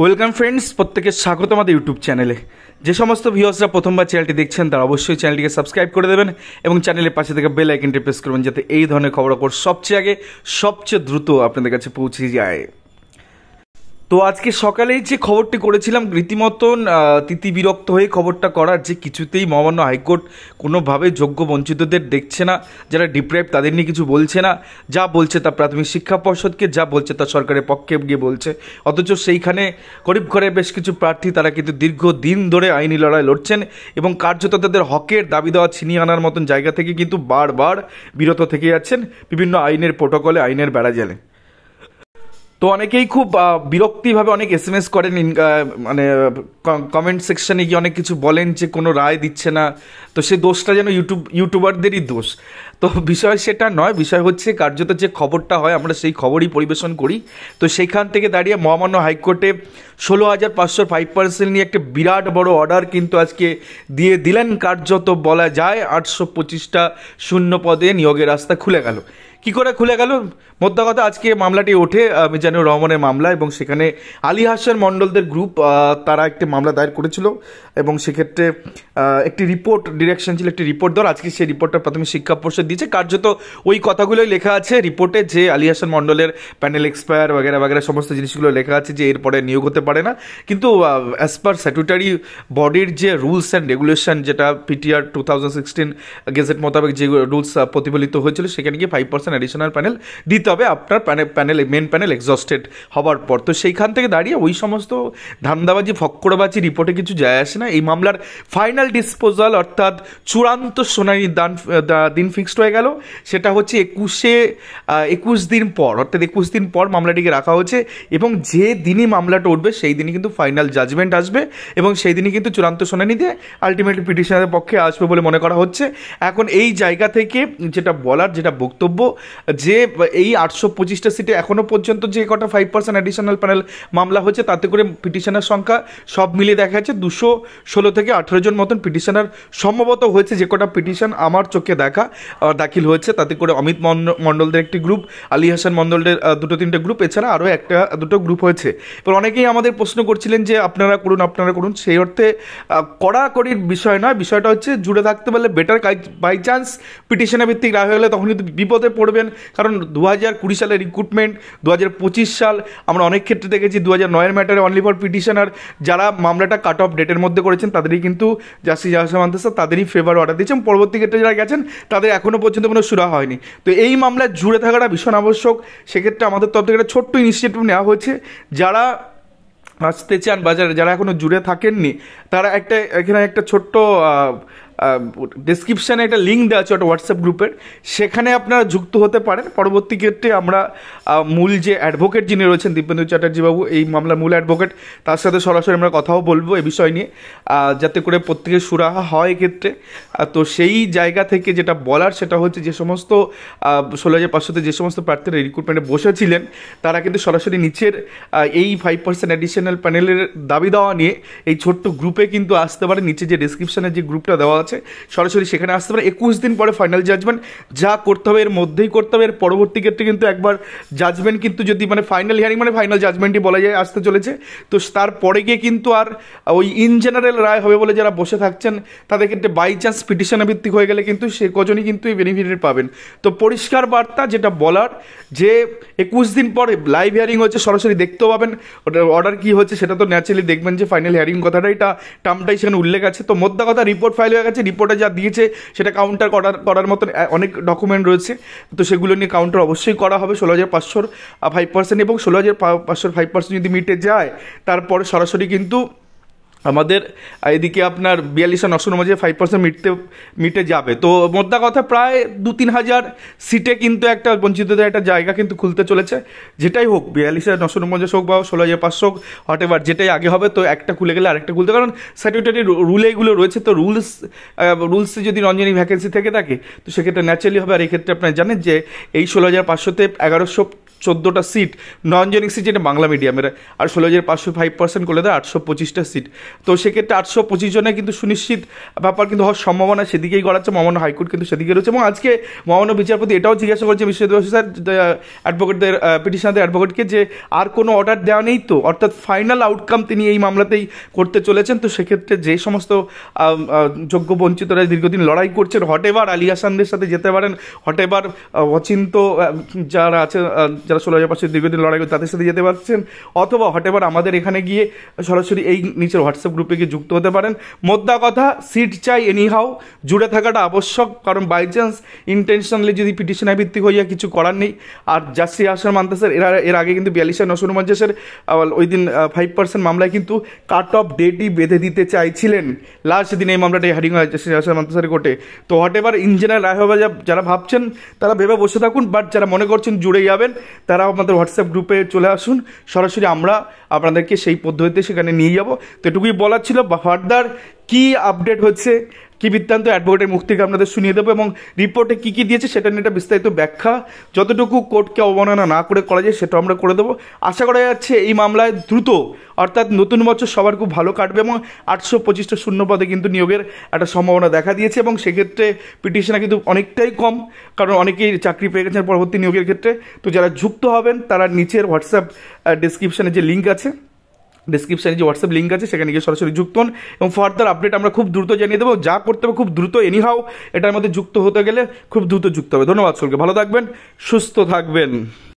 Welcome friends, প্রত্যেকের স্বাগত আমাদের ইউটিউব চ্যানেলে। যে সমস্ত ভিউয়ার্সরা প্রথমবার চ্যানেলটি দেখছেন তারা অবশ্যই চ্যানেলটিকে সাবস্ক্রাইব করে দেবেন এবং চ্যানেলের পাশে থেকে বেল আইকনটি প্রেস করবেন যাতে এই ধরনের খবরাখবর সবচেয়ে আগে সবচেয়ে দ্রুত আপনাদের কাছে পৌঁছে যায়। তো আজকে সকালেই যে খবরটি করেছিলাম, রীতিমতন তিতি বিরক্ত হয়ে খবরটা করার যে কিছুতেই মহামান্য হাইকোর্ট কোনোভাবে যোগ্য বঞ্চিতদের দেখছে না, যারা ডিপ্রাইভ তাদের নিয়ে কিছু বলছে না, যা বলছে তা প্রাথমিক শিক্ষা পর্ষদকে, যা বলছে তা সরকারের পক্ষে গিয়ে বলছে। অথচ সেইখানে গরিব ঘরে বেশ কিছু প্রার্থী তারা কিন্তু দীর্ঘদিন ধরে আইনি লড়াই লড়ছেন এবং কার্যত তাদের হকের দাবি দেওয়া ছিনিয়ে আনার মতন জায়গা থেকে কিন্তু বারবার বিরত থেকে যাচ্ছেন বিভিন্ন আইনের প্রোটোকলে, আইনের বেড়াজালে। তো অনেকেই খুব বিরক্তিভাবে অনেক SMS করেন, মানে কমেন্ট সেকশানে গিয়ে অনেক কিছু বলেন যে কোনো রায় দিচ্ছে না, তো সে দোষটা যেন ইউটিউবারদেরই দোষ। তো বিষয় সেটা নয়, বিষয় হচ্ছে কার্যত যে খবরটা হয় আমরা সেই খবরই পরিবেশন করি। তো সেইখান থেকে দাঁড়িয়ে মহামান্য হাইকোর্টে 16,505% নিয়ে একটা বিরাট বড় অর্ডার কিন্তু আজকে দিয়ে দিলেন। কার্যত বলা যায় 825টা শূন্য পদে নিয়োগের রাস্তা খুলে গেল। কী করে খুলে গেল? মোদ্দা কথা, আজকে মামলাটি ওঠে মিজানুর রহমানের মামলা এবং সেখানে আলী হাসান মণ্ডলদের গ্রুপ তারা একটি মামলা দায়ের করেছিল এবং সেক্ষেত্রে একটি রিপোর্ট ডিরেকশন ছিল, একটি রিপোর্ট দেওয়ার। আজকে সেই রিপোর্টটা প্রাথমিক শিক্ষা পর্ষদ দিয়েছে। কার্যত ওই কথাগুলোই লেখা আছে রিপোর্টে যে আলী হাসান মণ্ডলের প্যানেল এক্সপায়ার বাগেরা বাগেরা সমস্ত জিনিসগুলো লেখা আছে যে এরপরে নিয়োগ হতে পারে না। কিন্তু অ্যাজ পার স্ট্যাটুটারি বডির যে রুলস অ্যান্ড রেগুলেশন, যেটা PTR 2016 গেজেট মোতাবেক যে রুলস প্রতিফলিত হয়েছিল, সেখানে গিয়ে 5% অ্যাডিশনাল প্যানেল দিতে হবে আপনার মেন প্যানেল এক্সস্টেড হওয়ার পর। তো সেইখান থেকে দাঁড়িয়ে ওই সমস্ত ধান্দাবাজি ফক্করবাজি রিপোর্টে কিছু যায় আসে না। এই মামলার ফাইনাল ডিসপোজাল অর্থাৎ চূড়ান্ত শুনানির দিন ফিক্সড হয়ে গেল। সেটা হচ্ছে 21 দিন পর, অর্থাৎ 21 দিন পর মামলাটিকে রাখা হয়েছে এবং যে দিনই মামলাটা উঠবে সেই দিনই কিন্তু ফাইনাল জাজমেন্ট আসবে এবং সেই দিনই কিন্তু চূড়ান্ত শুনানি দিয়ে আলটিমেটলি পিটিশনারের পক্ষে আসবে বলে মনে করা হচ্ছে। এখন এই জায়গা থেকে যেটা বলার, যেটা বক্তব্য, যে এই 825টা সিটে এখনও পর্যন্ত যে কটা 5% অ্যাডিশনাল প্যানেল মামলা হচ্ছে তাতে করে পিটিশনার সংখ্যা সব মিলিয়ে দেখা যাচ্ছে 216 থেকে 18 জন মতন পিটিশনার সম্ভবত হয়েছে। যে কটা পিটিশন আমার চোখে দেখা দাখিল হয়েছে তাতে করে অমিত মণ্ডলদের একটি গ্রুপ, আলী হাসান মণ্ডলদের 2-3টে গ্রুপ, এছাড়া আরও 1-2টো গ্রুপ হয়েছে। এবার অনেকেই আমাদের প্রশ্ন করছিলেন যে আপনারা করুন। সেই অর্থে কড়াকড়ির বিষয় নয়, বিষয়টা হচ্ছে জুড়ে থাকতে পারলে বেটার। বাই চান্স পিটিশনের ভিত্তিক রায় হয়ে গেলে তখন কিন্তু বিপদে পড়বেন, কারণ 2020 সালের রিক্রুটমেন্ট, 2025 সাল আমরা অনেক ক্ষেত্রে দেখেছি 2009-এর ম্যাটারে অনলি ফর পিটিশনার যারা মামলাটা কাট অফ ডেটের মধ্যে করেছেন তাদেরই কিন্তু জাস্টিস আহসান স্যার তাদেরই ফেভার অর্ডার দিয়েছেন। পরবর্তী ক্ষেত্রে যারা গেছেন তাদের এখনও পর্যন্ত কোনো সুরা হয়নি। তো এই মামলায় জুড়ে থাকাটা ভীষণ আবশ্যক। সেক্ষেত্রে আমাদের তরফ থেকে একটা ছোট্ট ইনিশিয়েটিভ নেওয়া হয়েছে। যারা আসতে চান বাজারে, যারা এখনও জুড়ে থাকেননি, তারা এখানে একটা ছোট্ট ডেসক্রিপশানে একটা লিঙ্ক দেওয়া আছে একটা হোয়াটসঅ্যাপ গ্রুপের, সেখানে আপনারা যুক্ত হতে পারেন। পরবর্তী ক্ষেত্রে আমরা মূল যে অ্যাডভোকেট যিনি রয়েছেন দীপেন্দু চ্যাটার্জিবাবু, এই মামলার মূল অ্যাডভোকেট, তার সাথে সরাসরি আমরা কথাও বলবো এই বিষয় নিয়ে, যাতে করে প্রত্যেকের সুরাহা হয় এক্ষেত্রে। তো সেই জায়গা থেকে যেটা বলার সেটা হচ্ছে যে সমস্ত 16,500-তে যে সমস্ত প্রার্থীরা রিক্রুটমেন্টে বসেছিলেন তারা কিন্তু সরাসরি নিচের এই 5% অ্যাডিশনাল প্যানেলের দাবি দেওয়া নিয়ে এই ছোট্ট গ্রুপে কিন্তু আসতে পারে। নিচে যে ডেসক্রিপশানে যে গ্রুপটা দেওয়া আছে সরাসরি সেখানে আসতে পারে। 21 দিন পরে ফাইনাল জাজমেন্ট যা করতে হবে এর মধ্যেই করতে হবে। এর পরবর্তী ক্ষেত্রে কিন্তু একবার জাজমেন্ট কিন্তু যদি ফাইনাল হিয়ারিং ফাইনাল জাজমেন্টই বলা যায় আসতে চলেছে, তো তারপরে গিয়ে কিন্তু আর ওই ইন জেনারেল রায় হবে বলে যারা বসে থাকছেন তাদের ক্ষেত্রে বাই চান্স পিটিশনের ভিত্তিক হয়ে গেলে কিন্তু সে কজনই কিন্তু এই বেনিফিট পাবেন। তো পরিষ্কার বার্তা যেটা বলার, যে 21 দিন পরে লাইভ হিয়ারিং হচ্ছে, সরাসরি দেখতেও পাবেন অর্ডার কী হচ্ছে, সেটা তো ন্যাচারালি দেখবেন যে ফাইনাল হিয়ারিং কথাটাই টার্মটাই সেখানে উল্লেখ আছে। তো মোদ্দা কথা, রিপোর্ট ফাইল হয়ে গেছে, রিপোর্টে যা দিয়েছে সেটা কাউন্টার করার মতন অনেক ডকুমেন্ট রয়েছে, তো সেগুলো নিয়ে কাউন্টার অবশ্যই করা হবে। 16,500 5% এবং 16,500 5% যদি মিটে যায় তারপরে সরাসরি কিন্তু আমাদের এদিকে আপনার 42,900 মধ্যে 5% মিটে যাবে। তো মোদ্দা কথা প্রায় 2-3 হাজার সিটে কিন্তু একটা বঞ্চিতদের একটা জায়গা কিন্তু খুলতে চলেছে। যেটাই হোক, 42,949 হোক বা 16,500 হোক, হোয়াট এভার, যেটাই আগে হবে, তো একটা খুলে গেলে আরেকটা খুলতে, কারণ স্ট্যাটিউটারি রুলে এগুলো রয়েছে। তো রুলসে যদি রঞ্জনী ভ্যাকেন্সি থেকে থাকে তো সেক্ষেত্রে ন্যাচারালি হবে। আর এক্ষেত্রে আপনারা জানেন যে এই 16,500-তে 14টা সিট নন জেনিক সিট, যেটা বাংলা মিডিয়ামের, আর 16,500 5% করলে দেয় 825টা সিট। তো সেক্ষেত্রে 825 জনে কিন্তু সুনিশ্চিত ব্যাপার কিন্তু হওয়ার সম্ভাবনা সেদিকেই গড়াচ্ছে। মহামান্য হাইকোর্ট কিন্তু সেদিকে রয়েছে। এবং আজকে মহামান্য বিচারপতি এটাও জিজ্ঞাসা করছে বিশ্ববিদ্যালয় স্যার অ্যাডভোকেটদের পিটিশনারদের অ্যাডভোকেটকে যে আর কোনো অর্ডার দেওয়া নেই তো, অর্থাৎ ফাইনাল আউটকাম তিনি এই মামলাতেই করতে চলেছেন। তো সেক্ষেত্রে যে সমস্ত যোগ্য বঞ্চিতরা দীর্ঘদিন লড়াই করছেন, হটেবার আলী হাসানদের সাথে যেতে পারেন, হটেবার অচিন্ত যারা আছে, যারা 16,500 দীর্ঘদিন লড়াই করে তাদের সাথে যেতে পারছেন, অথবা হটেবার আমাদের এখানে গিয়ে সরাসরি এই নিচের হোয়াটসঅ্যাপ গ্রুপে গিয়ে যুক্ত হতে পারেন। মোদ্দা কথা, সিট চাই এনিহাও, জুড়ে থাকাটা আবশ্যক, কারণ বাই চান্স ইন্টেনশনালি যদি পিটিশনের ভিত্তিক হইয়া কিছু করার নেই। আর জাস্টিস আহসান মান্তাসের এর আগে কিন্তু 42 নসরুল মজ্জেসের ওই দিন 5% মামলায় কিন্তু কাট অফ ডেটই বেঁধে দিতে চাইছিলেন। লাস্ট দিন এই মামলাটা হারিং হয় জাস্টিস আহসান মান্তাসের কোর্টে। তো হোয়াটএভার ইঞ্জিনিয়ার রায় হবে, যারা ভাবছেন তারা ভেবে বসে থাকুন, বাট যারা মনে করছেন জুড়ে যাবেন তারা আমাদের হোয়াটসঅ্যাপ গ্রুপে চলে আসুন, সরাসরি আমরা আপনাদেরকে সেই পদ্ধতিতে সেখানে নিয়ে যাব। তো এটুকুই বলার ছিল। ফার্দার কি আপডেট হচ্ছে, কি বৃত্তান্ত অ্যাডভোকেটের মুখ থেকে আপনাদের শুনিয়ে দেবো, এবং রিপোর্টে কী কী দিয়েছে সেটা নিয়ে একটা বিস্তারিত ব্যাখ্যা যতটুকু কোর্টকে অবমাননা না করে করা যায় সেটাও আমরা করে দেবো। আশা করা যাচ্ছে এই মামলায় দ্রুত, অর্থাৎ নতুন বছর সবার খুব ভালো কাটবে, এবং 825টা শূন্য পদে কিন্তু নিয়োগের একটা সম্ভাবনা দেখা দিয়েছে। এবং সেক্ষেত্রে পিটিশনার কিন্তু অনেকটাই কম, কারণ অনেকেই চাকরি পেয়ে গেছেন পরবর্তী নিয়োগের ক্ষেত্রে। তো যারা যুক্ত হবেন তারা নিচের হোয়াটসঅ্যাপ ডিসক্রিপশানে যে লিঙ্ক আছে, ডিসক্রিপশানে যে হোয়াটসঅ্যাপ লিঙ্ক আছে সেখানে গিয়ে সরাসরি যুক্ত হন, এবং ফার্দার আপডেট আমরা খুব দ্রুত জানিয়ে দেবো। যা করতে হবে খুব দ্রুত, এনিহাও এটার মধ্যে যুক্ত হতে গেলে খুব দ্রুত যুক্ত হবে। ধন্যবাদ সকলকে, ভালো থাকবেন, সুস্থ থাকবেন।